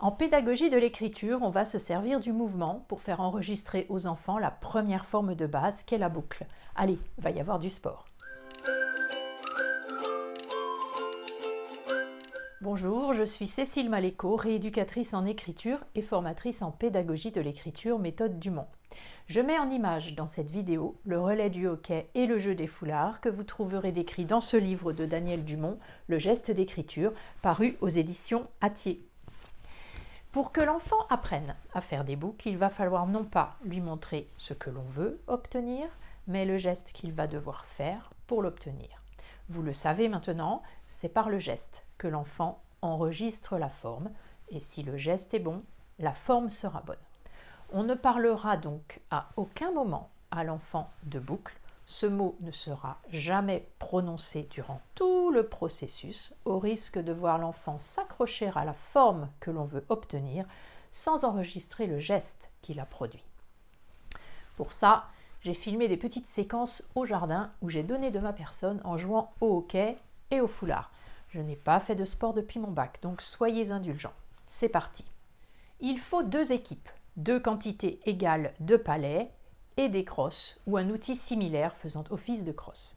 En pédagogie de l'écriture, on va se servir du mouvement pour faire enregistrer aux enfants la première forme de base qu'est la boucle. Allez, il va y avoir du sport. Bonjour, je suis Cécile Maléco, rééducatrice en écriture et formatrice en pédagogie de l'écriture méthode Dumont. Je mets en image dans cette vidéo le relais du hockey et le jeu des foulards que vous trouverez décrit dans ce livre de Daniel Dumont, Le geste d'écriture, paru aux éditions Hatier. Pour que l'enfant apprenne à faire des boucles, il va falloir non pas lui montrer ce que l'on veut obtenir, mais le geste qu'il va devoir faire pour l'obtenir. Vous le savez maintenant, c'est par le geste que l'enfant enregistre la forme, et si le geste est bon, la forme sera bonne. On ne parlera donc à aucun moment à l'enfant de boucle. Ce mot ne sera jamais prononcé durant tout le processus, au risque de voir l'enfant s'accrocher à la forme que l'on veut obtenir sans enregistrer le geste qu'il a produit. Pour ça, j'ai filmé des petites séquences au jardin où j'ai donné de ma personne en jouant au hockey et au foulard. Je n'ai pas fait de sport depuis mon bac, donc soyez indulgents. C'est parti. Il faut 2 équipes, 2 quantités égales de palets et des crosses ou un outil similaire faisant office de crosse.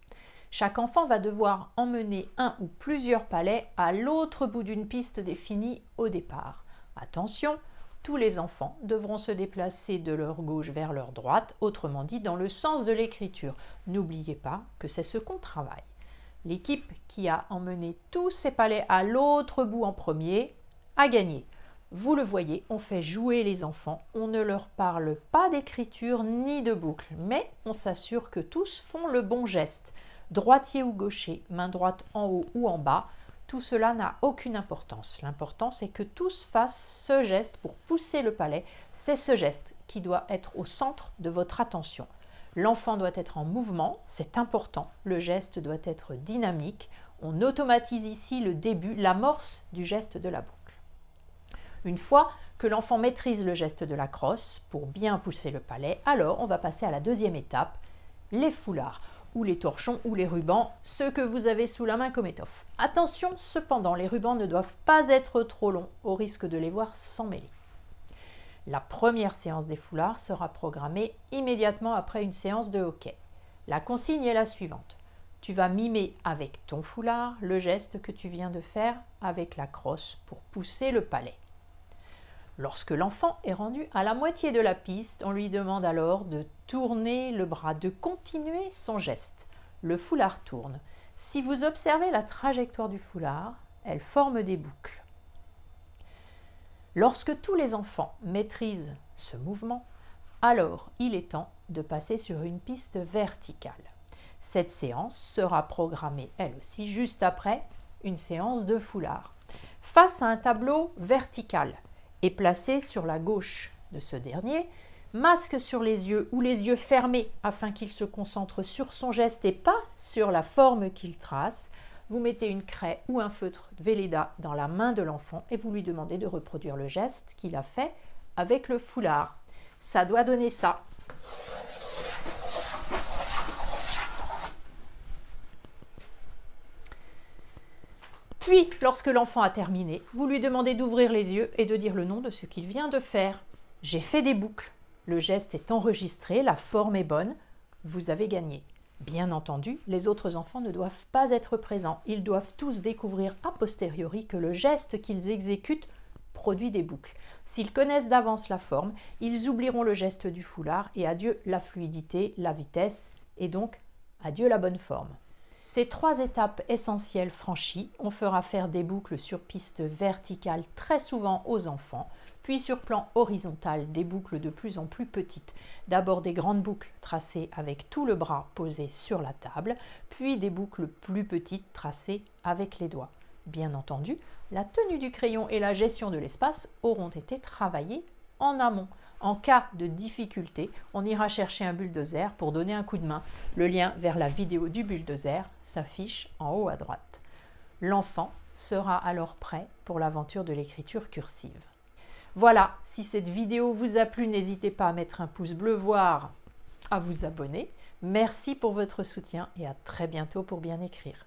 Chaque enfant va devoir emmener un ou plusieurs palets à l'autre bout d'une piste définie au départ. Attention, tous les enfants devront se déplacer de leur gauche vers leur droite, autrement dit dans le sens de l'écriture. N'oubliez pas que c'est ce qu'on travaille. L'équipe qui a emmené tous ses palets à l'autre bout en premier a gagné. Vous le voyez, on fait jouer les enfants, on ne leur parle pas d'écriture ni de boucle, mais on s'assure que tous font le bon geste. Droitier ou gaucher, main droite en haut ou en bas, tout cela n'a aucune importance. L'important, c'est que tous fassent ce geste pour pousser le palet. C'est ce geste qui doit être au centre de votre attention. L'enfant doit être en mouvement, c'est important. Le geste doit être dynamique. On automatise ici le début, l'amorce du geste de la boucle. Une fois que l'enfant maîtrise le geste de la crosse pour bien pousser le palet, alors on va passer à la deuxième étape, les foulards, ou les torchons ou les rubans, ce que vous avez sous la main comme étoffe. Attention cependant, les rubans ne doivent pas être trop longs, au risque de les voir s'emmêler. La première séance des foulards sera programmée immédiatement après une séance de hockey. La consigne est la suivante. Tu vas mimer avec ton foulard le geste que tu viens de faire avec la crosse pour pousser le palet. Lorsque l'enfant est rendu à la moitié de la piste, on lui demande alors de tourner le bras, de continuer son geste. Le foulard tourne. Si vous observez la trajectoire du foulard, elle forme des boucles. Lorsque tous les enfants maîtrisent ce mouvement, alors il est temps de passer sur une piste verticale. Cette séance sera programmée elle aussi juste après une séance de foulard. Face à un tableau vertical, et placé sur la gauche de ce dernier, masque sur les yeux ou les yeux fermés afin qu'il se concentre sur son geste et pas sur la forme qu'il trace. Vous mettez une craie ou un feutre Velleda dans la main de l'enfant et vous lui demandez de reproduire le geste qu'il a fait avec le foulard. Ça doit donner ça. Puis, lorsque l'enfant a terminé, vous lui demandez d'ouvrir les yeux et de dire le nom de ce qu'il vient de faire. J'ai fait des boucles. Le geste est enregistré, la forme est bonne. Vous avez gagné. Bien entendu, les autres enfants ne doivent pas être présents. Ils doivent tous découvrir a posteriori que le geste qu'ils exécutent produit des boucles. S'ils connaissent d'avance la forme, ils oublieront le geste du foulard et adieu la fluidité, la vitesse et donc adieu la bonne forme. Ces 3 étapes essentielles franchies, on fera faire des boucles sur piste verticale très souvent aux enfants, puis sur plan horizontal des boucles de plus en plus petites. D'abord des grandes boucles tracées avec tout le bras posé sur la table, puis des boucles plus petites tracées avec les doigts. Bien entendu, la tenue du crayon et la gestion de l'espace auront été travaillées en amont. En cas de difficulté, on ira chercher un bulldozer pour donner un coup de main. Le lien vers la vidéo du bulldozer s'affiche en haut à droite. L'enfant sera alors prêt pour l'aventure de l'écriture cursive. Voilà, si cette vidéo vous a plu, n'hésitez pas à mettre un pouce bleu, voire à vous abonner. Merci pour votre soutien et à très bientôt pour bien écrire.